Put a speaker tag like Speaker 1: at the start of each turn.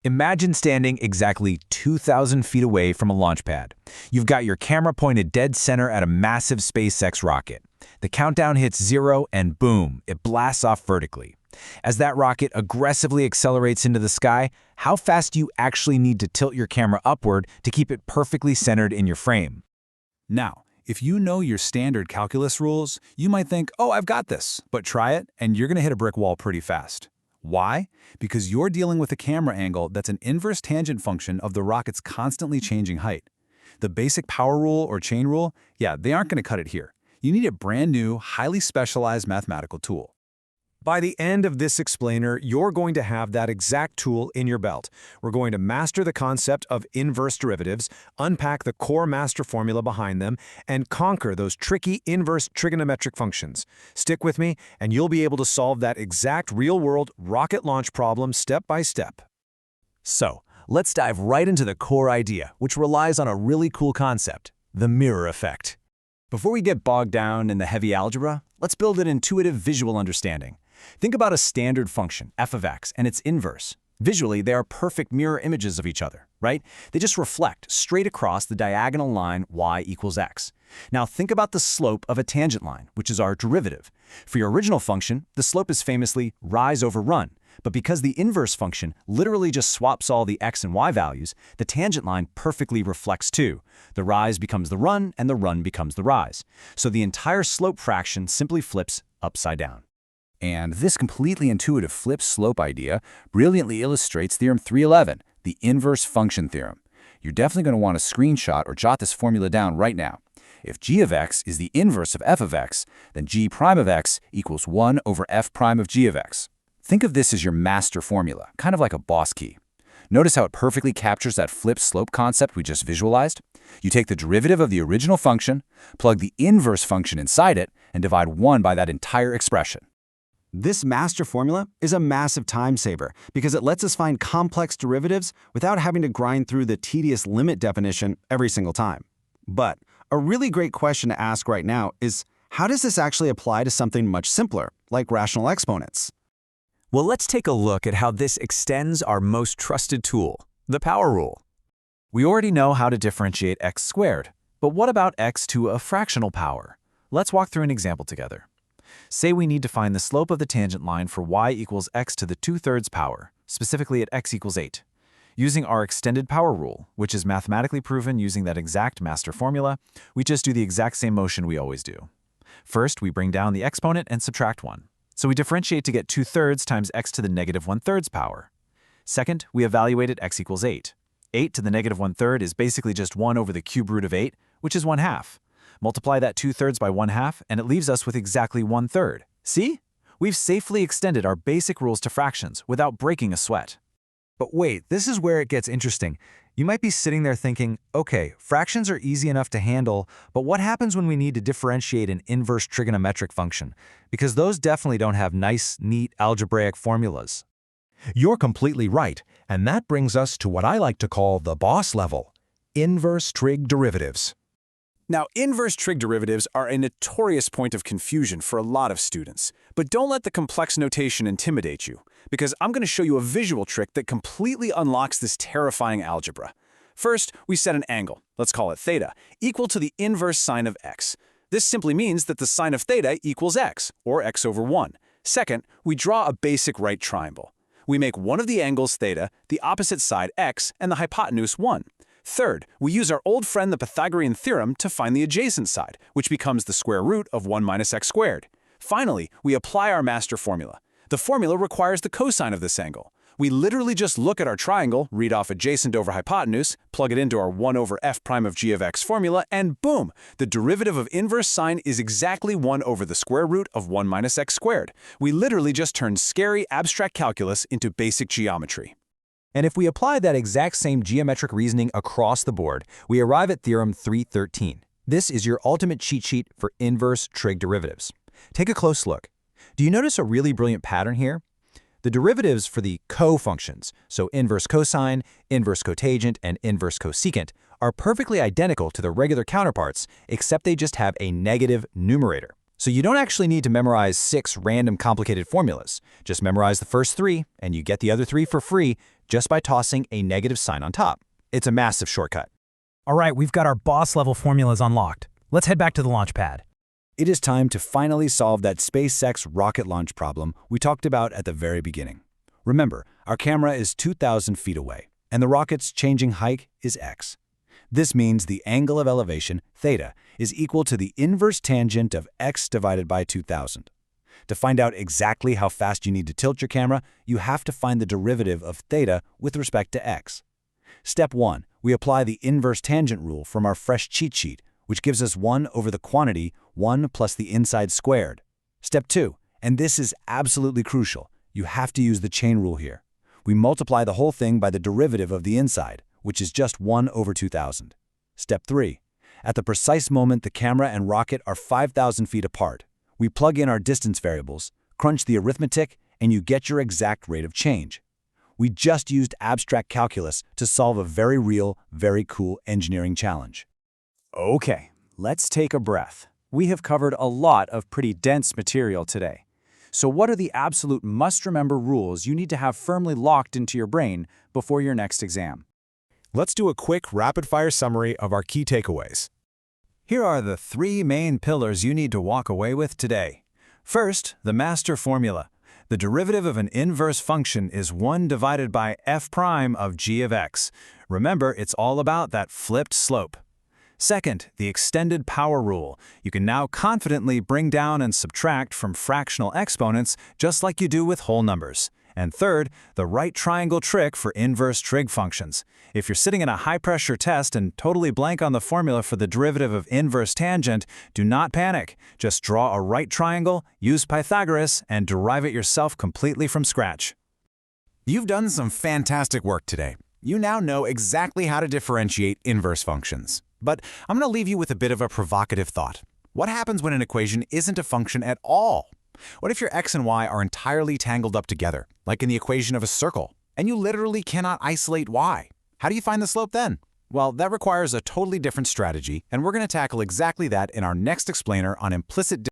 Speaker 1: Imagine standing exactly 2,000 feet away from a launch pad. You've got your camera pointed dead center at a massive SpaceX rocket. The countdown hits 0 and boom, it blasts off vertically. As that rocket aggressively accelerates into the sky, how fast do you actually need to tilt your camera upward to keep it perfectly centered in your frame?
Speaker 2: Now, if you know your standard calculus rules, you might think, oh, I've got this. But try it, and you're going to hit a brick wall pretty fast. Why? Because you're dealing with a camera angle that's an inverse tangent function of the rocket's constantly changing height. The basic power rule or chain rule, yeah, they aren't going to cut it here. You need a brand new, highly specialized mathematical tool.
Speaker 3: By the end of this explainer, you're going to have that exact tool in your belt. We're going to master the concept of inverse derivatives, unpack the core master formula behind them, and conquer those tricky inverse trigonometric functions. Stick with me, and you'll be able to solve that exact real-world rocket launch problem step by step.
Speaker 4: So, let's dive right into the core idea, which relies on a really cool concept, the mirror effect. Before we get bogged down in the heavy algebra, let's build an intuitive visual understanding. Think about a standard function, f of x, and its inverse. Visually, they are perfect mirror images of each other, right? They just reflect straight across the diagonal line y equals x. Now think about the slope of a tangent line, which is our derivative. For your original function, the slope is famously rise over run. But because the inverse function literally just swaps all the x and y values, the tangent line perfectly reflects too. The rise becomes the run, and the run becomes the rise. So the entire slope fraction simply flips upside down.
Speaker 2: And this completely intuitive flip-slope idea brilliantly illustrates Theorem 311, the inverse function theorem. You're definitely going to want to screenshot or jot this formula down right now. If g of x is the inverse of f of x, then g prime of x equals 1 over f prime of g of x. Think of this as your master formula, kind of like a boss key. Notice how it perfectly captures that flip-slope concept we just visualized? You take the derivative of the original function, plug the inverse function inside it, and divide 1 by that entire expression.
Speaker 5: This master formula is a massive time saver because it lets us find complex derivatives without having to grind through the tedious limit definition every single time. But a really great question to ask right now is, how does this actually apply to something much simpler, like rational exponents?
Speaker 4: Well, let's take a look at how this extends our most trusted tool, the power rule.
Speaker 1: We already know how to differentiate x squared, but what about x to a fractional power? Let's walk through an example together. Say we need to find the slope of the tangent line for y equals x to the 2/3 power, specifically at x equals 8. Using our extended power rule, which is mathematically proven using that exact master formula, we just do the exact same motion we always do. First, we bring down the exponent and subtract 1. So we differentiate to get 2/3 times x to the negative 1/3 power. Second, we evaluate at x equals 8. 8 to the negative 1/3 is basically just 1 over the cube root of 8, which is 1/2. Multiply that 2/3 by 1/2, and it leaves us with exactly 1/3. See? We've safely extended our basic rules to fractions without breaking a sweat.
Speaker 3: But wait, this is where it gets interesting. You might be sitting there thinking, okay, fractions are easy enough to handle, but what happens when we need to differentiate an inverse trigonometric function? Because those definitely don't have nice, neat algebraic formulas.
Speaker 6: You're completely right, and that brings us to what I like to call the boss level, inverse trig derivatives.
Speaker 2: Now, inverse trig derivatives are a notorious point of confusion for a lot of students. But don't let the complex notation intimidate you, because I'm going to show you a visual trick that completely unlocks this terrifying algebra. First, we set an angle, let's call it theta, equal to the inverse sine of x. This simply means that the sine of theta equals x, or x over 1. Second, we draw a basic right triangle. We make one of the angles theta, the opposite side x, and the hypotenuse 1. Third, we use our old friend the Pythagorean theorem to find the adjacent side, which becomes the square root of 1 minus x squared. Finally, we apply our master formula. The formula requires the cosine of this angle. We literally just look at our triangle, read off adjacent over hypotenuse, plug it into our 1 over f prime of g of x formula, and boom! The derivative of inverse sine is exactly 1 over the square root of 1 minus x squared. We literally just turned scary abstract calculus into basic geometry.
Speaker 4: And if we apply that exact same geometric reasoning across the board, we arrive at Theorem 313. This is your ultimate cheat sheet for inverse trig derivatives. Take a close look. Do you notice a really brilliant pattern here? The derivatives for the co-functions, so inverse cosine, inverse cotangent, and inverse cosecant, are perfectly identical to the regular counterparts, except they just have a negative numerator.
Speaker 1: So you don't actually need to memorize 6 random complicated formulas. Just memorize the first 3, and you get the other 3 for free just by tossing a negative sign on top. It's a massive shortcut.
Speaker 7: All right, we've got our boss-level formulas unlocked. Let's head back to the launch pad.
Speaker 2: It is time to finally solve that SpaceX rocket launch problem we talked about at the very beginning. Remember, our camera is 2,000 feet away, and the rocket's changing height is x. This means the angle of elevation, theta, is equal to the inverse tangent of x divided by 2,000. To find out exactly how fast you need to tilt your camera, you have to find the derivative of theta with respect to x. Step 1, we apply the inverse tangent rule from our fresh cheat sheet, which gives us 1 over the quantity 1 plus the inside squared. Step 2, and this is absolutely crucial, you have to use the chain rule here. We multiply the whole thing by the derivative of the inside, which is just 1 over 2,000. Step 3, at the precise moment the camera and rocket are 5,000 feet apart, we plug in our distance variables, crunch the arithmetic, and you get your exact rate of change. We just used abstract calculus to solve a very real, very cool engineering challenge.
Speaker 1: Okay, let's take a breath. We have covered a lot of pretty dense material today. So what are the absolute must-remember rules you need to have firmly locked into your brain before your next exam?
Speaker 3: Let's do a quick rapid-fire summary of our key takeaways.
Speaker 1: Here are the 3 main pillars you need to walk away with today. First, the master formula. The derivative of an inverse function is 1 divided by f prime of g of x. Remember, it's all about that flipped slope. Second, the extended power rule. You can now confidently bring down and subtract from fractional exponents just like you do with whole numbers. And third, the right triangle trick for inverse trig functions. If you're sitting in a high-pressure test and totally blank on the formula for the derivative of inverse tangent, do not panic. Just draw a right triangle, use Pythagoras, and derive it yourself completely from scratch.
Speaker 2: You've done some fantastic work today. You now know exactly how to differentiate inverse functions. But I'm going to leave you with a bit of a provocative thought. What happens when an equation isn't a function at all? What if your x and y are entirely tangled up together, like in the equation of a circle, and you literally cannot isolate y? How do you find the slope then? Well, that requires a totally different strategy, and we're going to tackle exactly that in our next explainer on implicit